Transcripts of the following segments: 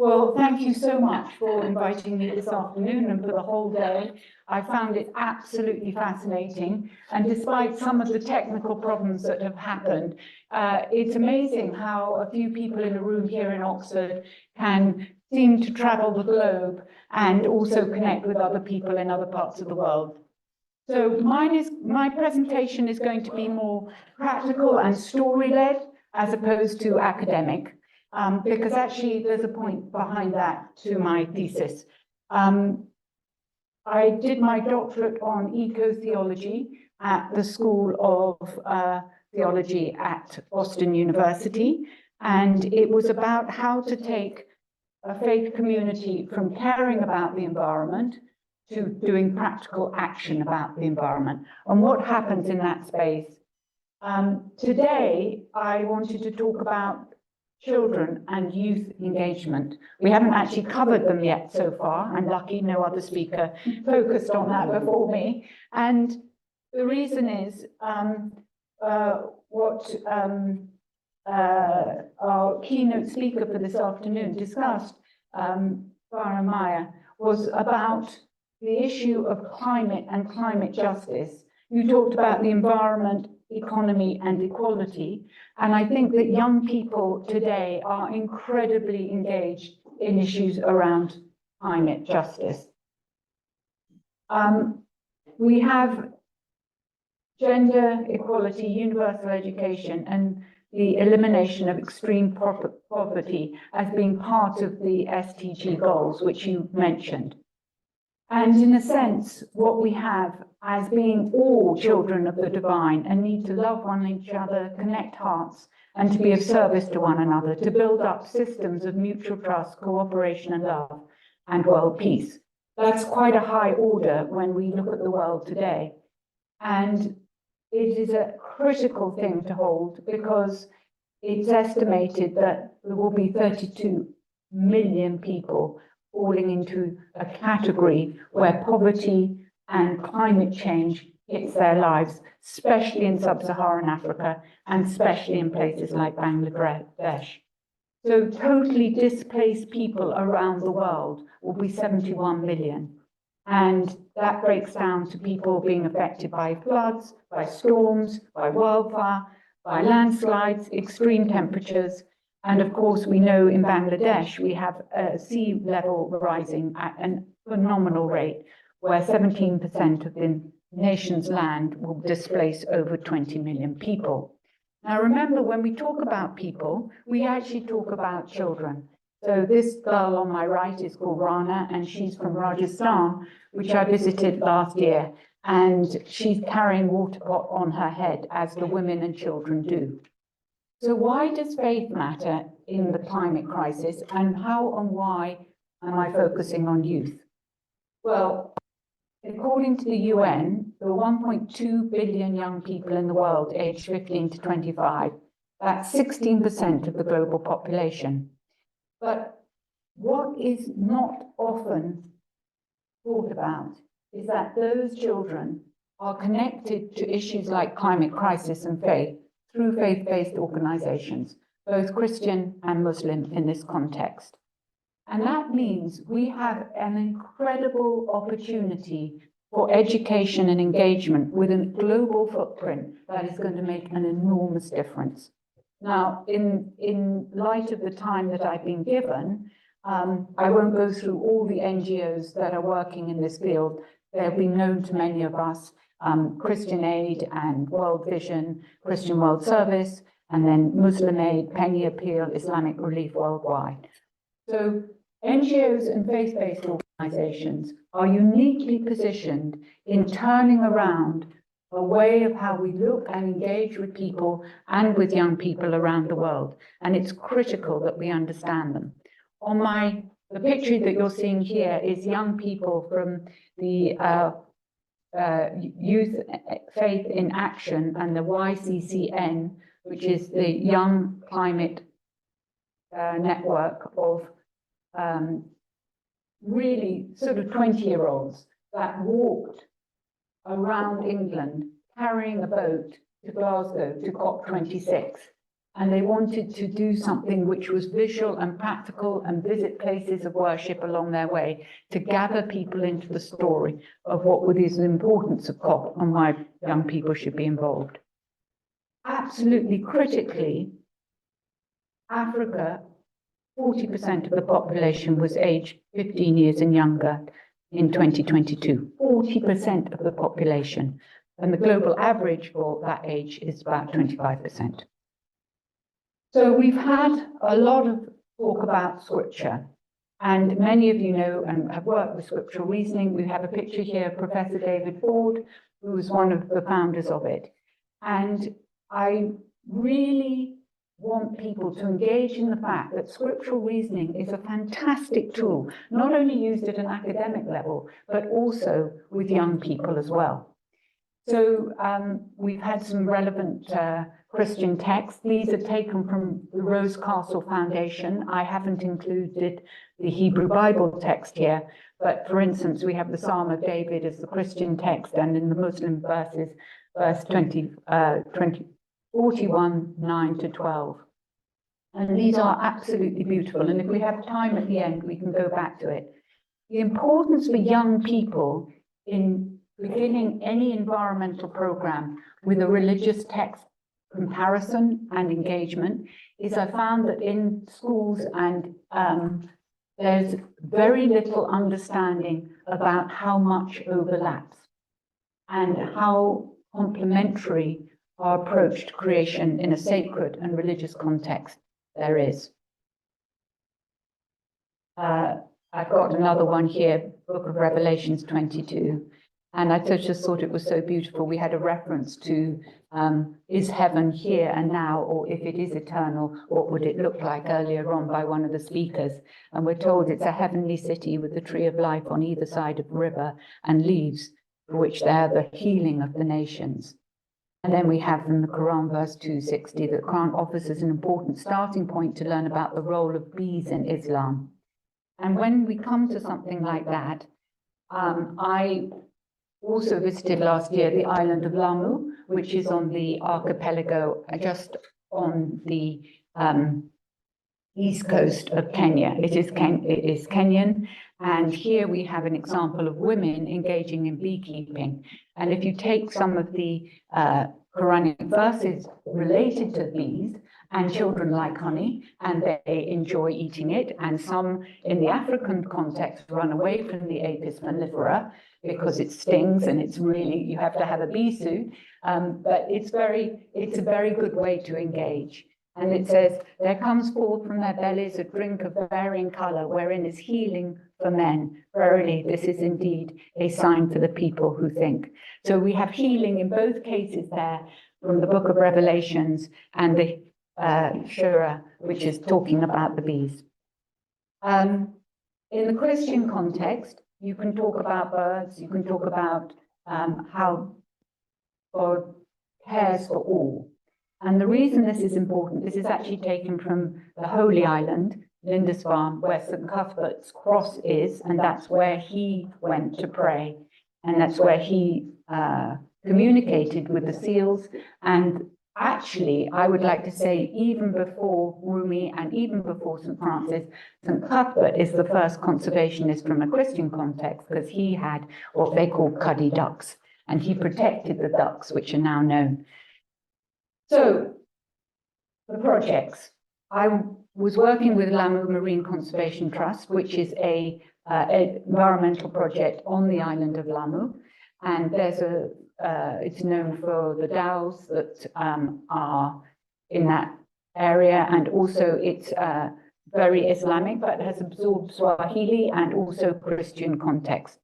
Well, thank you so much for inviting me this afternoon and for the whole day. I found it absolutely fascinating. And despite some of the technical problems that have happened, it's amazing how a few people in a room here in Oxford can seem to travel the globe and also connect with other people in other parts of the world. So my presentation is going to be more practical and story-led as opposed to academic. Because actually there's a point behind that to my thesis. I did my doctorate on eco-theology at the School of Theology at Boston University, and it was about how to take a faith community from caring about the environment to doing practical action about the environment, and what happens in that space. Today, I wanted to talk about children and youth engagement. We haven't actually covered them yet so far. I'm lucky no other speaker focused on that before me. And the reason is what our keynote speaker for this afternoon discussed, Farah Maya, was about the issue of climate and climate justice. You talked about the environment, economy and equality. And I think that young people today are incredibly engaged in issues around climate justice. We have gender equality, universal education, and the elimination of extreme poverty as being part of the SDG goals, which you mentioned. And in a sense, what we have as being all children of the divine and need to love one another, connect hearts, and to be of service to one another, to build up systems of mutual trust, cooperation and love, and world peace. That's quite a high order when we look at the world today. And it is a critical thing to hold because it's estimated that there will be 32 million people falling into a category where poverty and climate change hits their lives, especially in sub-Saharan Africa and especially in places like Bangladesh. So totally displaced people around the world will be 71 million. And that breaks down to people being affected by floods, by storms, by wildfire, by landslides, extreme temperatures. And of course, we know in Bangladesh, we have sea level rising at a phenomenal rate, where 17% of the nation's land will displace over 20 million people. Now, remember, when we talk about people, we actually talk about children. So this girl on my right is called Rana, and she's from Rajasthan, which I visited last year. And she's carrying water pot on her head, as the women and children do. So why does faith matter in the climate crisis, and how and why am I focusing on youth? Well, according to the UN, there are 1.2 billion young people in the world aged 15 to 25. That's 16% of the global population. But what is not often thought about is that those children are connected to issues like climate crisis and faith through faith-based organizations, both Christian and Muslim in this context. And that means we have an incredible opportunity for education and engagement with a global footprint that is going to make an enormous difference. Now, in light of the time that I've been given, I won't go through all the NGOs that are working in this field. They'll be known to many of us. Christian Aid and World Vision, Christian World Service, and then Muslim Aid, Penny Appeal, Islamic Relief Worldwide. So NGOs and faith-based organizations are uniquely positioned in turning around a way of how we look and engage with people and with young people around the world. And it's critical that we understand them. On the picture that you're seeing here is young people from the Youth Faith in Action and the YCCN, which is the Young Climate Network of really sort of 20-year-olds that walked around England carrying a boat to Glasgow to COP26. and they wanted to do something which was visual and practical and visit places of worship along their way to gather people into the story of what is the importance of COP and why young people should be involved. Absolutely critically, Africa, 40% of the population was aged 15 years and younger in 2022. 40% of the population. And the global average for that age is about 25%. So we've had a lot of talk about scripture. And many of you know and have worked with scriptural reasoning. We have a picture here of Professor David Ford, who was one of the founders of it. And I really want people to engage in the fact that scriptural reasoning is a fantastic tool, not only used at an academic level, but also with young people as well. So we've had some relevant Christian texts. These are taken from the Rose Castle Foundation. I haven't included the Hebrew Bible text here, but for instance, we have the Psalm of David as the Christian text, and in the Muslim verses, verse 41, 9 to 12. And these are absolutely beautiful. And if we have time at the end, we can go back to it. The importance for young people in beginning any environmental program with a religious text comparison and engagement is I found that in schools and there's very little understanding about how much overlaps and how complementary our approach to creation in a sacred and religious context there is. I've got another one here, Book of Revelations 22. And I just thought it was so beautiful. We had a reference to, is heaven here and now, or if it is eternal, what would it look like earlier on by one of the speakers? And we're told it's a heavenly city with the tree of life on either side of the river and leaves, for which they are the healing of the nations. And then we have in the Quran, verse 260, that Quran offers us an important starting point to learn about the role of bees in Islam. And when we come to something like that, I also visited last year the island of Lamu, which is on the archipelago just on the east coast of Kenya. It is Kenyan, and here we have an example of women engaging in beekeeping. And if you take some of the Quranic verses related to bees, and children like honey, and they enjoy eating it, and some in the African context run away from the Apis mellifera because it stings and it's really, you have to have a bee suit, but it's a very good way to engage. And it says, there comes forth from their bellies a drink of varying color, wherein is healing for men. Verily, this is indeed a sign for the people who think. So we have healing in both cases there from the book of Revelations and the Shura, which is talking about the bees. In the Christian context, you can talk about birds, you can talk about how God cares for all. And the reason this is important, this is actually taken from the Holy Island, Lindisfarne, where St. Cuthbert's cross is, and that's where he went to pray. And that's where he communicated with the seals. And actually, I would like to say, even before Rumi and even before St. Francis, St. Cuthbert is the first conservationist from a Christian context, because he had what they call cuddy ducks, and he protected the ducks, which are now known. So, the projects. I was working with Lamu Marine Conservation Trust, which is an environmental project on the island of Lamu. And there's it's known for the dhows that are in that area. And also it's very Islamic, but has absorbed Swahili and also Christian context.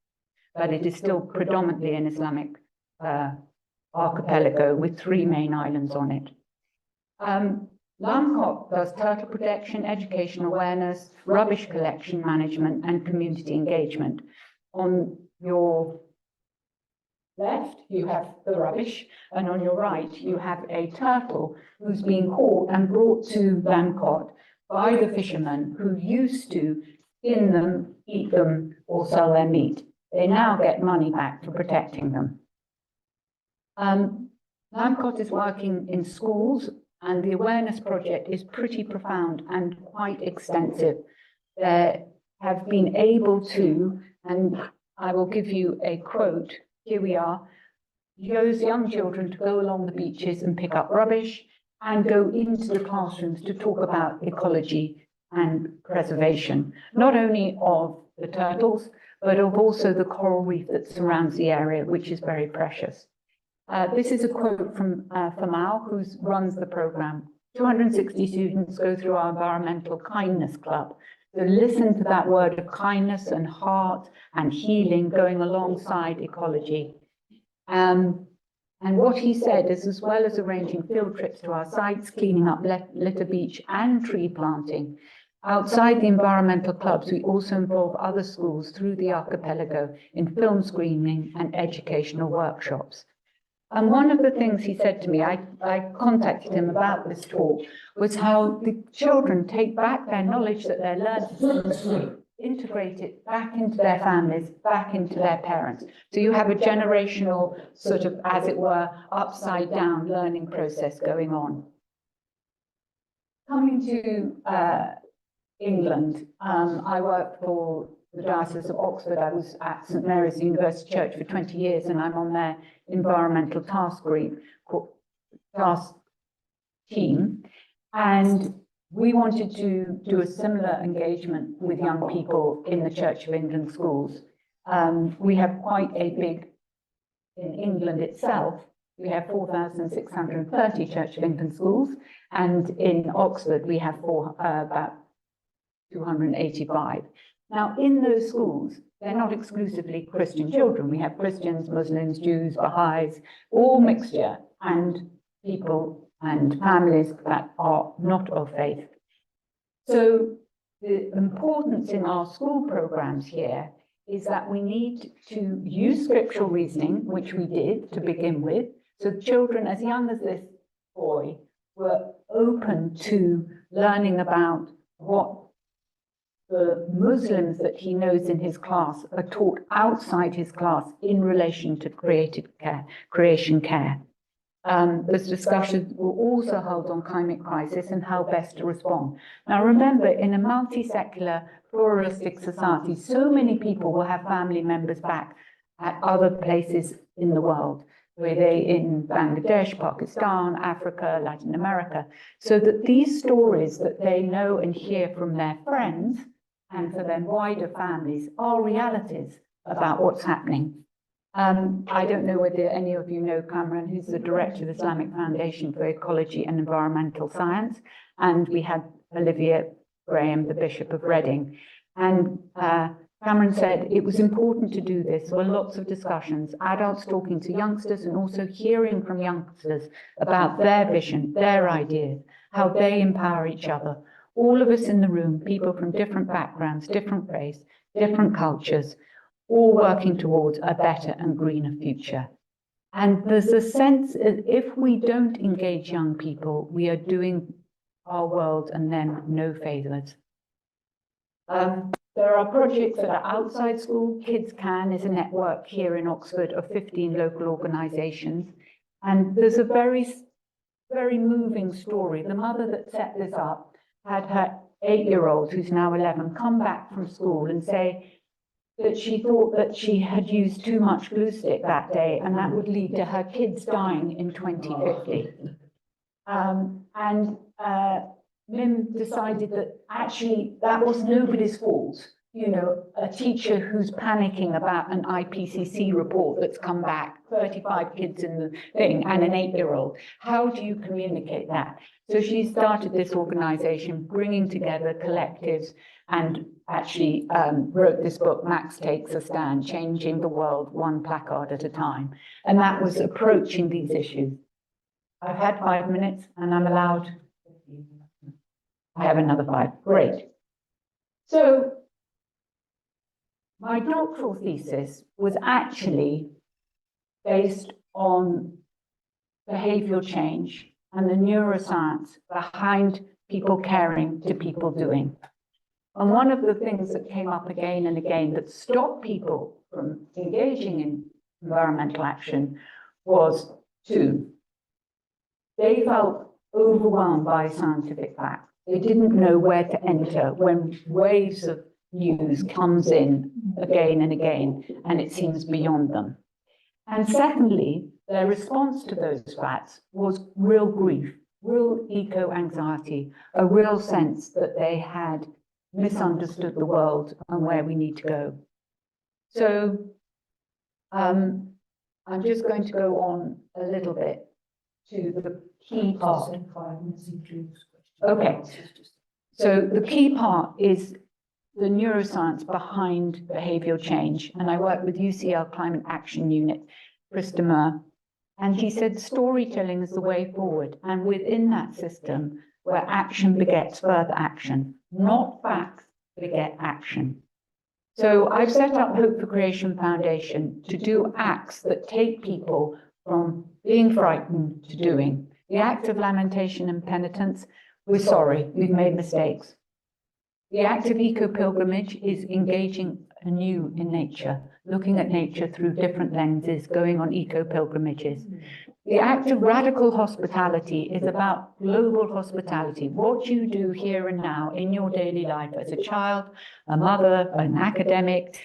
But it is still predominantly an Islamic archipelago with 3 main islands on it. LAMCOP does turtle protection, education awareness, rubbish collection management, and community engagement. On your left, you have the rubbish, and on your right, you have a turtle who's been caught and brought to LAMCOP by the fishermen who used to skin them, eat them, or sell their meat. They now get money back for protecting them. LAMCOT is working in schools and the awareness project is pretty profound and quite extensive. They have been able to, and I will give you a quote, here we are, those young children to go along the beaches and pick up rubbish and go into the classrooms to talk about ecology and preservation, not only of the turtles, but of also the coral reef that surrounds the area, which is very precious. This is a quote from Famal, who runs the program. 260 students go through our environmental kindness club. So listen to that word of kindness and heart and healing going alongside ecology. And what he said is, as well as arranging field trips to our sites, cleaning up litter beach and tree planting, outside the environmental clubs, we also involve other schools through the archipelago in film screening and educational workshops. And one of the things he said to me, I contacted him about this talk, was how the children take back their knowledge that they're learning, integrate it back into their families, back into their parents. So you have a generational sort of, as it were, upside down learning process going on. Coming to England, I worked for the Diocese of Oxford. I was at St Mary's University Church for 20 years, and I'm on their environmental task group, task team. And we wanted to do a similar engagement with young people in the Church of England schools. We have quite a big, in England itself, we have 4,630 Church of England schools, and in Oxford we have about 285. Now, in those schools, they're not exclusively Christian children. We have Christians, Muslims, Jews, Baha'is, all mixture, and people and families that are not of faith. So the importance in our school programs here is that we need to use scriptural reasoning, which we did to begin with. So children as young as this boy were open to learning about what the Muslims that he knows in his class are taught outside his class in relation to creation care. Those discussions were also held on climate crisis and how best to respond. Now remember, in a multi-secular, pluralistic society, so many people will have family members back at other places in the world, where they in Bangladesh, Pakistan, Africa, Latin America, so that these stories that they know and hear from their friends and for their wider families are realities about what's happening. I don't know whether any of you know Cameron, who's the director of the Islamic Foundation for Ecology and Environmental Science, and we had Olivia Graham, the Bishop of Reading. And Cameron said it was important to do this. There were lots of discussions, adults talking to youngsters and also hearing from youngsters about their vision, their ideas, how they empower each other. All of us in the room, people from different backgrounds, different race, different cultures, all working towards a better and greener future. And there's a sense that if we don't engage young people, we are doing our world and them no favors. There are projects that are outside school. Kids Can is a network here in Oxford of 15 local organisations. And there's a very, very moving story. The mother that set this up had her 8-year-old, who's now 11, come back from school and say that she thought that she had used too much glue stick that day, and that would lead to her kids dying in 2050. Mim decided that actually that was nobody's fault. You know, a teacher who's panicking about an IPCC report that's come back, 35 kids in the thing, and an 8-year-old. How do you communicate that? So she started this organization, bringing together collectives, and actually wrote this book, Max Takes a Stand, Changing the World One Placard at a Time. And that was approaching these issues. I've had 5 minutes, and I'm allowed. I have another 5. Great. So my doctoral thesis was actually based on behavioral change and the neuroscience behind people caring to people doing. And one of the things that came up again and again that stopped people from engaging in environmental action was 2. They felt overwhelmed by scientific fact. They didn't know where to enter when waves of news comes in again and again, and it seems beyond them. And secondly, their response to those facts was real grief, real eco-anxiety, a real sense that they had misunderstood the world and where we need to go. So I'm just going to go on a little bit to the key part. Okay, so the key part is the neuroscience behind behavioural change. And I work with UCL Climate Action Unit, Christopher, and he said storytelling is the way forward. And within that system, where action begets further action, not facts beget action. So I've set up Hope for Creation Foundation to do acts that take people from being frightened to doing. The act of lamentation and penitence, we're sorry, we've made mistakes. The act of eco-pilgrimage is engaging anew in nature, looking at nature through different lenses, going on eco-pilgrimages. The act of radical hospitality is about global hospitality, what you do here and now in your daily life as a child, a mother, an academic,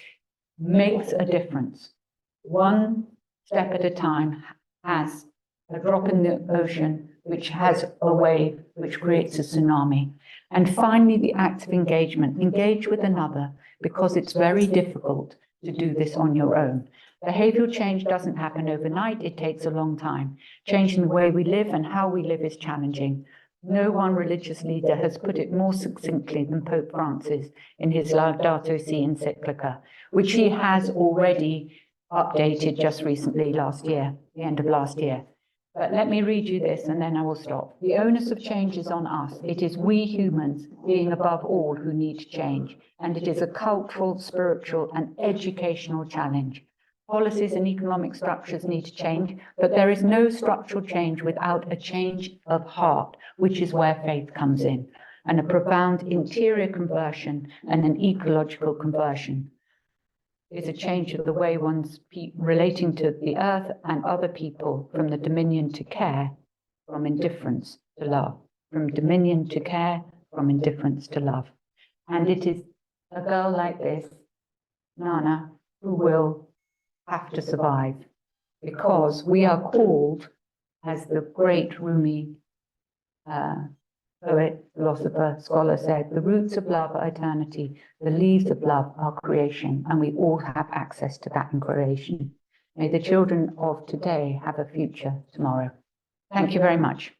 makes a difference. One step at a time has a drop in the ocean, which has a wave, which creates a tsunami. And finally, the act of engagement. Engage with another, because it's very difficult to do this on your own. Behavioural change doesn't happen overnight. It takes a long time. Changing the way we live and how we live is challenging. No one religious leader has put it more succinctly than Pope Francis in his Laudato Si encyclica, which he has already updated just recently last year, the end of last year. But let me read you this and then I will stop. The onus of change is on us. It is we humans, being above all, who need to change. And it is a cultural, spiritual, and educational challenge. Policies and economic structures need to change, but there is no structural change without a change of heart, which is where faith comes in, and a profound interior conversion and an ecological conversion. Is a change of the way one's relating to the earth and other people, from the dominion to care, from indifference to love, from dominion to care, from indifference to love. And it is a girl like this, Nana, who will have to survive, because we are called, as the great Rumi poet, philosopher, scholar said, the roots of love are eternity, the leaves of love are creation, and we all have access to that in creation. May the children of today have a future tomorrow. Thank you very much.